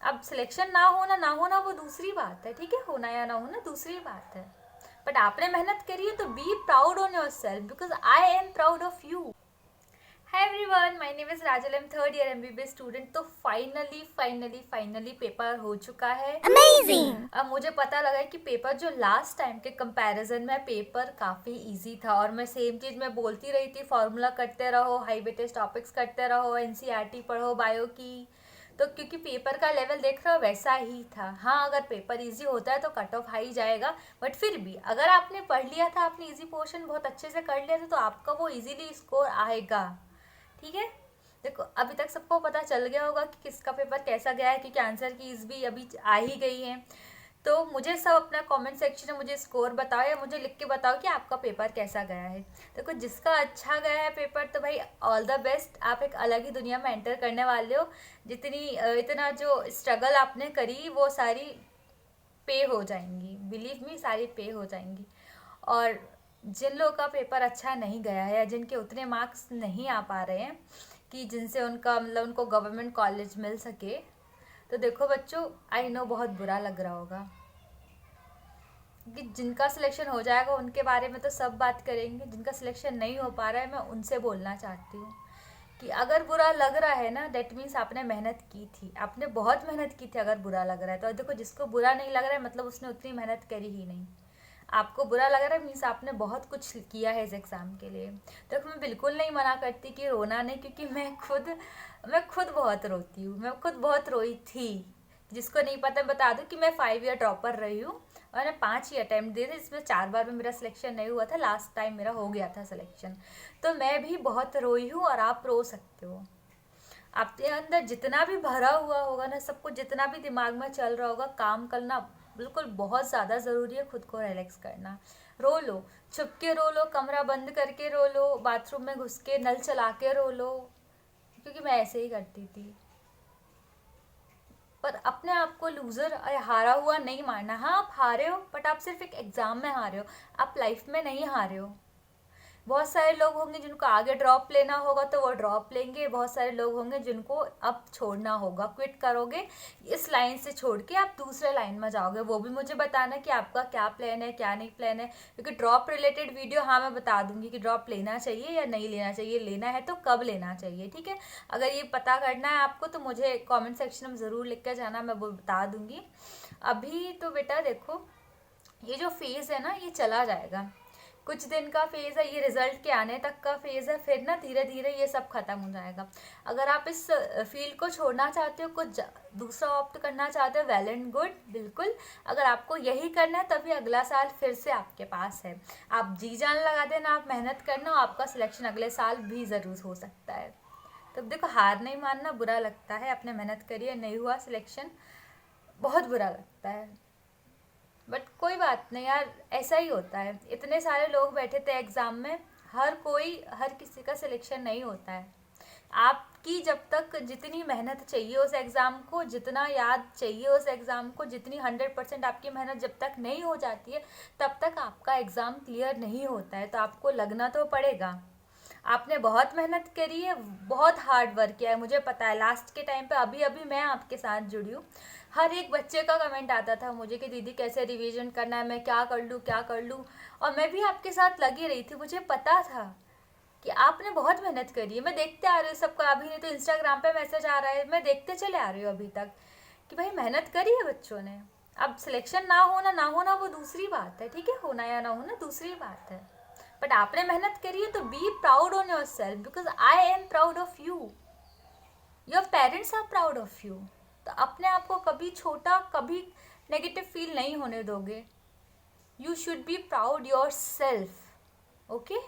अब सिलेक्शन ना होना वो दूसरी बात है, ठीक है, होना या ना होना दूसरी बात है, बट आपने मेहनत करी है तो be proud on your self because I am proud of you. Hi everyone, my name is Rajal, I am third year MBBS student. तो फाइनली पेपर हो चुका है। अमेजिंग। अब मुझे पता लगा है कि पेपर जो लास्ट टाइम के कंपैरिजन में पेपर काफ़ी इजी था, और मैं सेम चीज़ मैं बोलती रही थी, फॉर्मूला करते रहो, हाई वेटेज टॉपिक्स करते रहो, एनसीईआरटी पढ़ो बायो की। तो क्योंकि पेपर का लेवल देख रहे हो वैसा ही था। हाँ, अगर पेपर इजी होता है तो कट ऑफ हाई जाएगा, बट फिर भी अगर आपने पढ़ लिया था, आपने इजी पोर्शन बहुत अच्छे से कर लिया था, तो आपका वो इजीली स्कोर आएगा, ठीक है। देखो, अभी तक सबको पता चल गया होगा कि किसका पेपर कैसा गया है, क्योंकि आंसर कीज भी अभी आ ही गई है। तो मुझे सब अपना कमेंट सेक्शन में मुझे स्कोर बताओ, या मुझे लिख के बताओ कि आपका पेपर कैसा गया है। देखो, जिसका अच्छा गया है पेपर तो भाई ऑल द बेस्ट, आप एक अलग ही दुनिया में एंटर करने वाले हो। इतना जो स्ट्रगल आपने करी वो सारी पे हो जाएंगी, बिलीव मी, सारी पे हो जाएंगी। और जिन लोगों का पेपर अच्छा नहीं गया है, या जिनके उतने मार्क्स नहीं आ पा रहे हैं कि जिनसे उनका मतलब उनको गवर्नमेंट कॉलेज मिल सके, तो देखो बच्चों, आई नो बहुत बुरा लग रहा होगा कि जिनका सिलेक्शन हो जाएगा उनके बारे में तो सब बात करेंगे, जिनका सिलेक्शन नहीं हो पा रहा है मैं उनसे बोलना चाहती हूँ कि अगर बुरा लग रहा है ना, डेट मीन्स आपने मेहनत की थी, आपने बहुत मेहनत की थी। अगर बुरा लग रहा है तो देखो, जिसको बुरा नहीं लग रहा है मतलब उसने उतनी मेहनत करी ही नहीं। आपको बुरा लग रहा है मीन्स आपने बहुत कुछ किया है इस एग्ज़ाम के लिए। तो मैं बिल्कुल नहीं मना करती कि रोना नहीं, क्योंकि मैं खुद बहुत रोती हूँ, मैं खुद बहुत रोई थी। जिसको नहीं पता बता दूँ कि मैं 5 ईयर ड्रॉपर रही हूँ। मैंने 5 ही अटैम्प्ट दिए थे, इसमें 4 बार में मेरा सिलेक्शन नहीं हुआ था, लास्ट टाइम मेरा हो गया था सिलेक्शन। तो मैं भी बहुत रोई हूँ, और आप रो सकते हो। आपके अंदर जितना भी भरा हुआ होगा ना, सब कुछ जितना भी दिमाग में चल रहा होगा, काम करना बिल्कुल बहुत ज़्यादा ज़रूरी है। खुद को रिलैक्स करना, रो लो, छुप के रो लो, कमरा बंद करके रो लो, बाथरूम में घुस के नल चला के रो लो, क्योंकि मैं ऐसे ही करती थी। पर अपने आप को लूज़र, हारा हुआ नहीं मानना। हाँ, आप हारे हो, बट आप सिर्फ एक एग्ज़ाम में हारे हो, आप लाइफ में नहीं हारे हो। बहुत सारे लोग होंगे जिनको आगे ड्रॉप लेना होगा तो वो ड्रॉप लेंगे, बहुत सारे लोग होंगे जिनको अब छोड़ना होगा, क्विट करोगे, इस लाइन से छोड़ के आप दूसरे लाइन में जाओगे। वो भी मुझे बताना कि आपका क्या प्लान है, क्या नहीं प्लान है, क्योंकि ड्रॉप रिलेटेड वीडियो हाँ मैं बता दूंगी कि ड्रॉप लेना चाहिए या नहीं लेना चाहिए, लेना है तो कब लेना चाहिए, ठीक है। अगर ये पता करना है आपको तो मुझे कॉमेंट सेक्शन में ज़रूर लिख कर जाना, मैं वो बता दूंगी। अभी तो बेटा देखो, ये जो फेज़ है ना ये चला जाएगा, कुछ दिन का फेज़ है, ये रिजल्ट के आने तक का फेज़ है, फिर ना धीरे धीरे ये सब खत्म हो जाएगा। अगर आप इस फील्ड को छोड़ना चाहते हो, कुछ दूसरा ऑप्ट करना चाहते हो, वेल एंड गुड, बिल्कुल। अगर आपको यही करना है तभी अगला साल फिर से आपके पास है, आप जी जान लगा देना, आप मेहनत करना, आपका सिलेक्शन अगले साल भी ज़रूर हो सकता है। तब देखो, हार नहीं मानना, बुरा लगता है, आपने मेहनत करी है, नहीं हुआ सिलेक्शन, बहुत बुरा लगता है, बट कोई बात नहीं यार, ऐसा ही होता है। इतने सारे लोग बैठे थे एग्ज़ाम में, हर किसी का सिलेक्शन नहीं होता है। आपकी जब तक जितनी मेहनत चाहिए उस एग्ज़ाम को, जितना याद चाहिए उस एग्ज़ाम को, जितनी 100% आपकी मेहनत जब तक नहीं हो जाती है, तब तक आपका एग्ज़ाम क्लियर नहीं होता है। तो आपको लगना तो पड़ेगा, आपने बहुत मेहनत करी है, बहुत हार्ड वर्क किया है, मुझे पता है। लास्ट के टाइम पे अभी अभी मैं आपके साथ जुड़ी हूँ, हर एक बच्चे का कमेंट आता था मुझे कि दीदी कैसे रिवीजन करना है, मैं क्या कर लूँ क्या कर लूँ, और मैं भी आपके साथ लगी रही थी। मुझे पता था कि आपने बहुत मेहनत करी है, मैं देखते आ रही हूँ सबका। अभी नहीं तो इंस्टाग्राम पे मैसेज आ रहा है, मैं देखते चले आ रही हूँ अभी तक कि भाई मेहनत करी है बच्चों ने। अब सिलेक्शन ना होना वो दूसरी बात है, ठीक है, होना या ना होना दूसरी बात है, बट आपने मेहनत करी है तो be proud on your self because I am proud of you, your parents are proud of you. तो अपने आप को कभी छोटा, कभी नेगेटिव फील नहीं होने दोगे। You should be proud your self, okay.